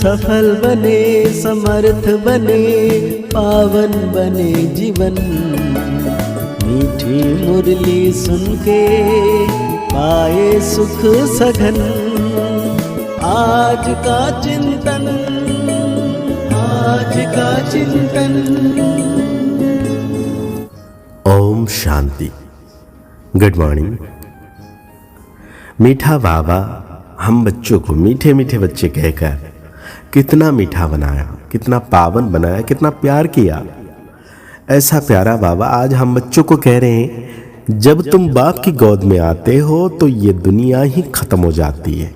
सफल बने, समर्थ बने, पावन बने जीवन। मीठी मुरली सुन के पाए सुख सघन। आज का चिंतन, आज का चिंतन। ओम शांति। Good morning. मीठा बाबा हम बच्चों को मीठे मीठे बच्चे कहकर कितना मीठा बनाया, कितना पावन बनाया, कितना प्यार किया। ऐसा प्यारा बाबा आज हम बच्चों को कह रहे हैं, जब तुम बाप की गोद में आते हो तो ये दुनिया ही खत्म हो जाती है।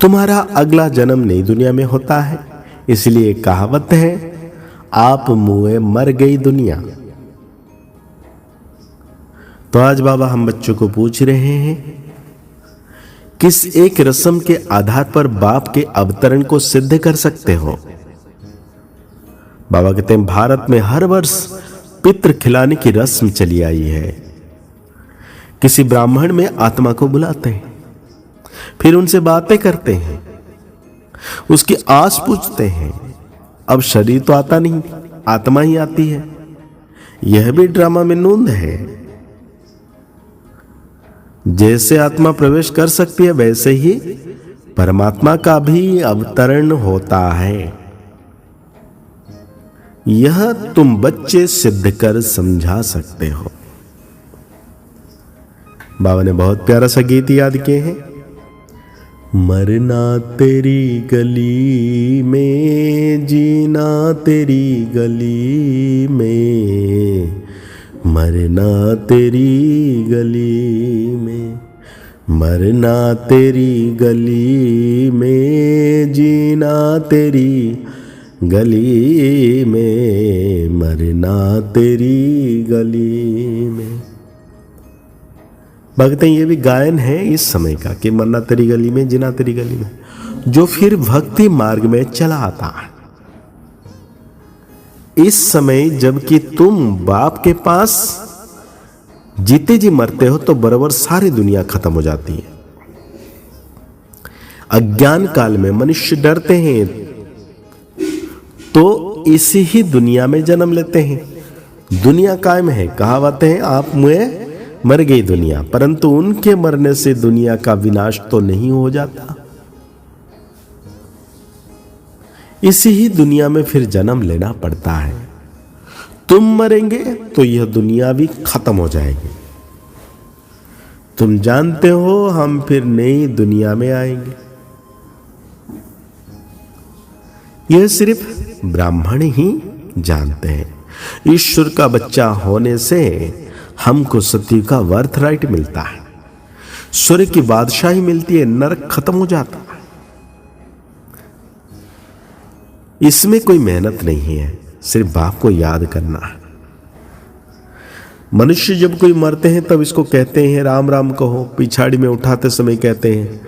तुम्हारा अगला जन्म नई दुनिया में होता है। इसलिए कहावत है, आप मुए मर गई दुनिया। तो आज बाबा हम बच्चों को पूछ रहे हैं, किस एक रस्म के आधार पर बाप के अवतरण को सिद्ध कर सकते हो? बाबा कहते हैं, भारत में हर वर्ष पितृ खिलाने की रस्म चली आई है। किसी ब्राह्मण में आत्मा को बुलाते हैं, फिर उनसे बातें करते हैं, उसकी आस पूछते हैं। अब शरीर तो आता नहीं, आत्मा ही आती है। यह भी ड्रामा में नूंद है। जैसे आत्मा प्रवेश कर सकती है, वैसे ही परमात्मा का भी अवतरण होता है। यह तुम बच्चे सिद्ध कर समझा सकते हो। बाबा ने बहुत प्यारा सा गीत याद किए हैं। मरना तेरी गली में, जीना तेरी गली में, मरना तेरी गली में, मरना तेरी गली में, जीना तेरी गली में, मरना तेरी गली में। भगत ये भी गायन है इस समय का कि मरना तेरी गली में, जीना तेरी गली में, जो फिर भक्ति मार्ग में चला आता है। इस समय जबकि तुम बाप के पास जीते जी मरते हो तो बराबर सारी दुनिया खत्म हो जाती है। अज्ञान काल में मनुष्य डरते हैं तो इसी ही दुनिया में जन्म लेते हैं। दुनिया कायम है, कहावत है, आप मुए मर गई दुनिया, परंतु उनके मरने से दुनिया का विनाश तो नहीं हो जाता। इसी ही दुनिया में फिर जन्म लेना पड़ता है। तुम मरेंगे तो यह दुनिया भी खत्म हो जाएगी। तुम जानते हो हम फिर नई दुनिया में आएंगे। यह सिर्फ ब्राह्मण ही जानते हैं। ईश्वर का बच्चा होने से हमको सत्य का वर्थ राइट मिलता है, सूर्य की बादशाही मिलती है, नरक खत्म हो जाता है। इसमें कोई मेहनत नहीं है, सिर्फ बाप को याद करना है। मनुष्य जब कोई मरते हैं तब इसको कहते हैं राम राम कहो। पिछाड़ी में उठाते समय कहते हैं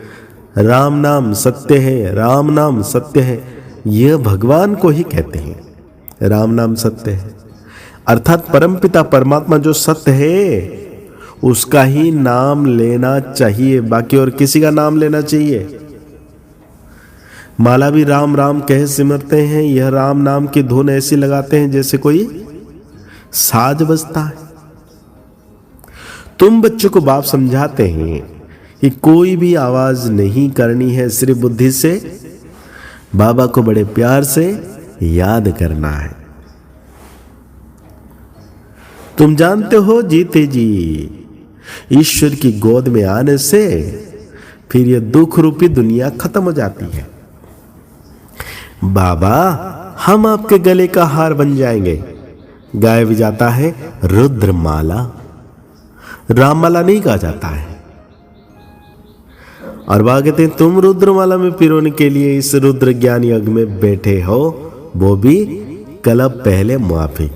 राम नाम सत्य है, राम नाम सत्य है। यह भगवान को ही कहते हैं राम नाम सत्य है, अर्थात परमपिता परमात्मा जो सत्य है उसका ही नाम लेना चाहिए, बाकी और किसी का नाम लेना चाहिए। माला भी राम राम कह सिमरते हैं। यह राम नाम की धुन ऐसी लगाते हैं जैसे कोई साज बजता है। तुम बच्चों को बाप समझाते हैं कि कोई भी आवाज नहीं करनी है, सिर्फ बुद्धि से बाबा को बड़े प्यार से याद करना है। तुम जानते हो जीते जी ईश्वर की गोद में आने से फिर यह दुख रूपी दुनिया खत्म हो जाती है। बाबा हम आपके गले का हार बन जाएंगे। गाया भी जाता है रुद्रमाला, राममाला नहीं कहा जाता है। और बाबा कहते हैं तुम रुद्रमाला में पिरोने के लिए इस रुद्र ज्ञान यज्ञ में बैठे हो, वो भी कलब पहले मुआफी।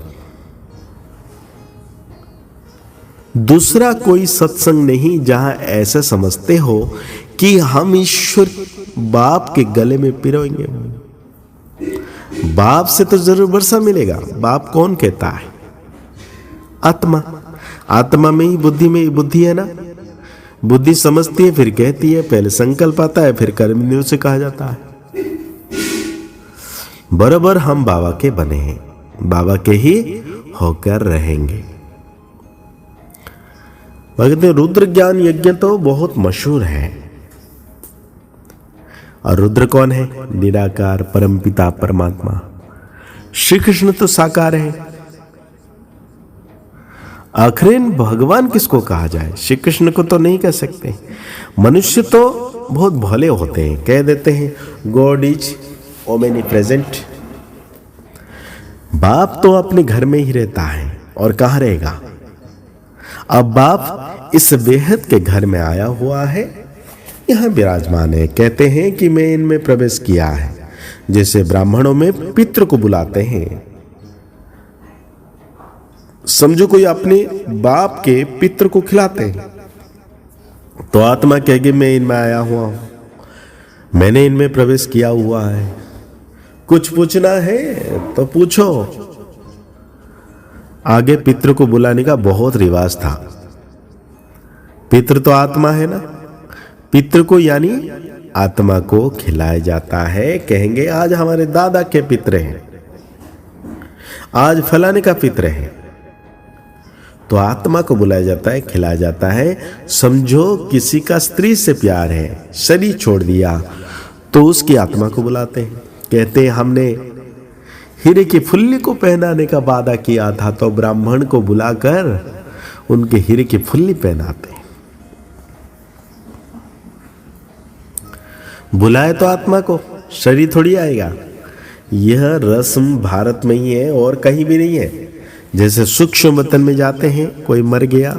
दूसरा कोई सत्संग नहीं जहां ऐसा समझते हो कि हम ईश्वर बाप के गले में पिरोएंगे। बाप से तो जरूर वर्षा मिलेगा। बाप कौन कहता है? आत्मा। आत्मा में ही बुद्धि है ना। बुद्धि समझती है, फिर कहती है, पहले संकल्प आता है, फिर कर्म इंद्रियों से कहा जाता है। बराबर हम बाबा के बने हैं, बाबा के ही होकर रहेंगे। कहते हैं रुद्र ज्ञान यज्ञ तो बहुत मशहूर है। और रुद्र कौन है? निराकार परमपिता परमात्मा। श्री कृष्ण तो साकार है। आखिर भगवान किसको कहा जाए? श्री कृष्ण को तो नहीं कह सकते। मनुष्य तो बहुत भले होते हैं, कह देते हैं गॉड इज ओमेनी प्रेजेंट। बाप तो अपने घर में ही रहता है और कहाँ रहेगा? अब बाप इस बेहद के घर में आया हुआ है, यहां विराजमान है। कहते हैं कि मैं इनमें प्रवेश किया है। जैसे ब्राह्मणों में पितृ को बुलाते हैं, समझो कोई अपने बाप के पितृ को खिलाते हैं, तो आत्मा कहेगी मैं इनमें आया हुआ हूं, मैंने इनमें प्रवेश किया हुआ है। कुछ पूछना है तो पूछो। आगे पितृ को बुलाने का बहुत रिवाज था। पितृ तो आत्मा है ना, पितृ को यानी आत्मा को खिलाया जाता है। कहेंगे आज हमारे दादा के पितृ हैं, आज फलाने का पितृ है, तो आत्मा को बुलाया जाता है, खिलाया जाता है। समझो किसी का स्त्री से प्यार है, शरीर छोड़ दिया, तो उसकी आत्मा को बुलाते हैं। कहते हैं हमने हीरे की फुल्ली को पहनाने का वादा किया था, तो ब्राह्मण को बुलाकर उनके हीरे की फुल्ली पहनाते हैं। बुलाए तो आत्मा को, शरीर थोड़ी आएगा। यह रस्म भारत में ही है और कहीं भी नहीं है। जैसे सूक्ष्म वतन में जाते हैं, कोई मर गया,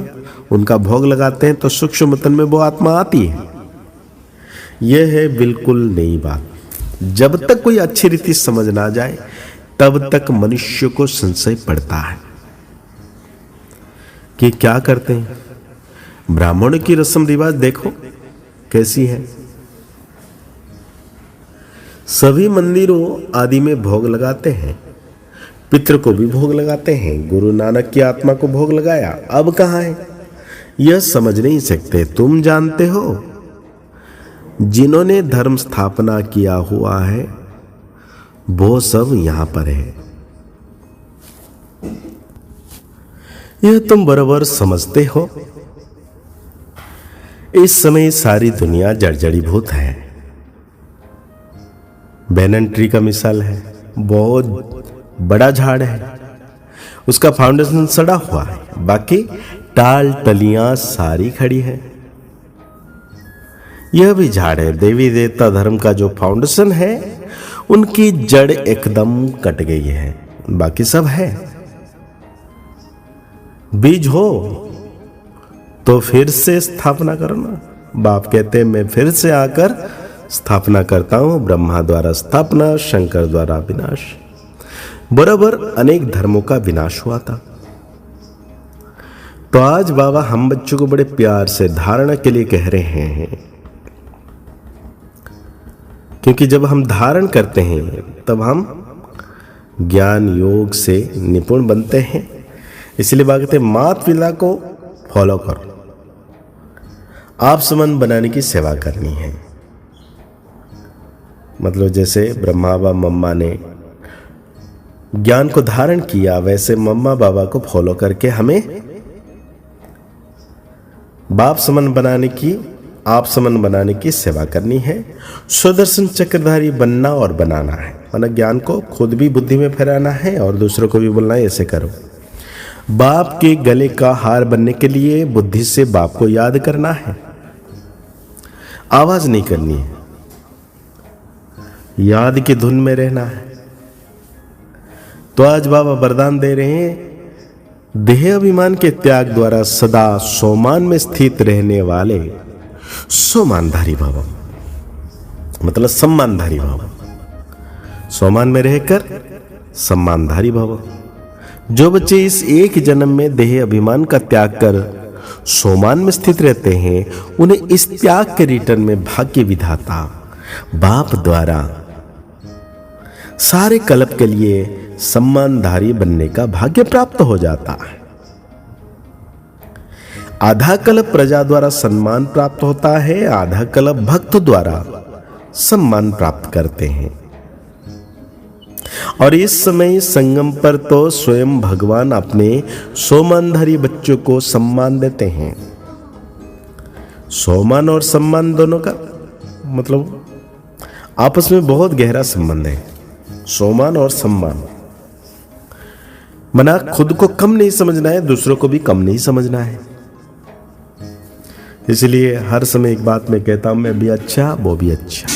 उनका भोग लगाते हैं, तो सूक्ष्म वतन में वो आत्मा आती है। यह है बिल्कुल नई बात। जब तक कोई अच्छी रीति समझ ना जाए तब तक मनुष्य को संशय पड़ता है कि क्या करते हैं। ब्राह्मणों की रस्म रिवाज देखो कैसी है। सभी मंदिरों आदि में भोग लगाते हैं, पितृ को भी भोग लगाते हैं। गुरु नानक की आत्मा को भोग लगाया, अब कहां है? यह समझ नहीं सकते। तुम जानते हो जिन्होंने धर्म स्थापना किया हुआ है वो सब यहां पर है। यह तुम बराबर समझते हो। इस समय सारी दुनिया जर्जरीभूत है। बैनन ट्री का मिसाल है, बहुत बड़ा झाड़ है, उसका फाउंडेशन सड़ा हुआ है, बाकी टाल टलियां सारी खड़ी है। यह भी झाड़ है। देवी देवता धर्म का जो फाउंडेशन है उनकी जड़ एकदम कट गई है, बाकी सब है। बीज हो तो फिर से स्थापना करना। बाप कहते हैं मैं फिर से आकर स्थापना करता हूं। ब्रह्मा द्वारा स्थापना, शंकर द्वारा विनाश। बराबर अनेक धर्मों का विनाश हुआ था। तो आज बाबा हम बच्चों को बड़े प्यार से धारणा के लिए कह रहे हैं, क्योंकि जब हम धारण करते हैं तब हम ज्ञान योग से निपुण बनते हैं। इसलिए बात कहते हैं माता पिता को फॉलो करो, आप समान बनाने की सेवा करनी है। मतलब जैसे ब्रह्मा बाबा मम्मा ने ज्ञान को धारण किया, वैसे मम्मा बाबा को फॉलो करके हमें बाप समान बनाने की, आप समान बनाने की सेवा करनी है। स्वदर्शन चक्रधारी बनना और बनाना है। मतलब ज्ञान को खुद भी बुद्धि में फैलाना है और दूसरों को भी बोलना है ऐसे करो। बाप के गले का हार बनने के लिए बुद्धि से बाप को याद करना है, आवाज नहीं करनी है, याद की धुन में रहना है। तो आज बाबा वरदान दे रहे हैं, देह अभिमान के त्याग द्वारा सदा सोमान में स्थित रहने वाले सोमानधारी भव, मतलब सम्मानधारी भव। सोमान में रहकर सम्मानधारी भव। जो बच्चे इस एक जन्म में देह अभिमान का त्याग कर सोमान में स्थित रहते हैं, उन्हें इस त्याग के रिटर्न में भाग्य विधाता बाप द्वारा सारे कल्प के लिए सम्मानधारी बनने का भाग्य प्राप्त हो जाता है। आधा कल्प प्रजा द्वारा सम्मान प्राप्त होता है, आधा कल्प भक्त द्वारा सम्मान प्राप्त करते हैं। और इस समय संगम पर तो स्वयं भगवान अपने सोमानधारी बच्चों को सम्मान देते हैं। सोमान और सम्मान दोनों का मतलब आपस में बहुत गहरा संबंध है। सोमान और सम्मान मना खुद को कम नहीं समझना है, दूसरों को भी कम नहीं समझना है। इसलिए हर समय एक बात मैं कहता हूं, मैं भी अच्छा वो भी अच्छा।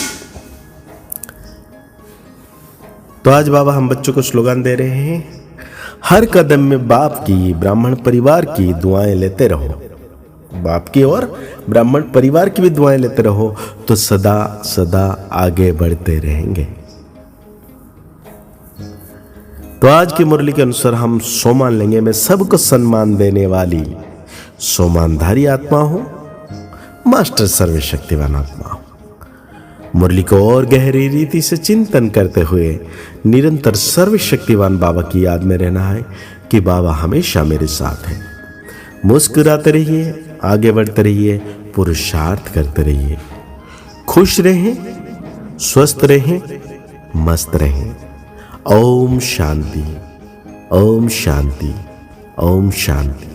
तो आज बाबा हम बच्चों को स्लोगन दे रहे हैं, हर कदम में बाप की ब्राह्मण परिवार की दुआएं लेते रहो। बाप की और ब्राह्मण परिवार की भी दुआएं लेते रहो तो सदा सदा आगे बढ़ते रहेंगे। तो आज की मुरली के अनुसार हम सोमान लेंगे। मैं सबको सम्मान देने वाली सोमानधारी आत्मा हूं, मास्टर सर्वशक्तिवान आत्मा हूं। मुरली को और गहरी रीति से चिंतन करते हुए निरंतर सर्वशक्तिवान बाबा की याद में रहना है कि बाबा हमेशा मेरे साथ हैं। मुस्कुराते रहिए, आगे बढ़ते रहिए, पुरुषार्थ करते रहिए, खुश रहें, स्वस्थ रहें, मस्त रहें। ओम शांति, ओम शांति, ओम शांति।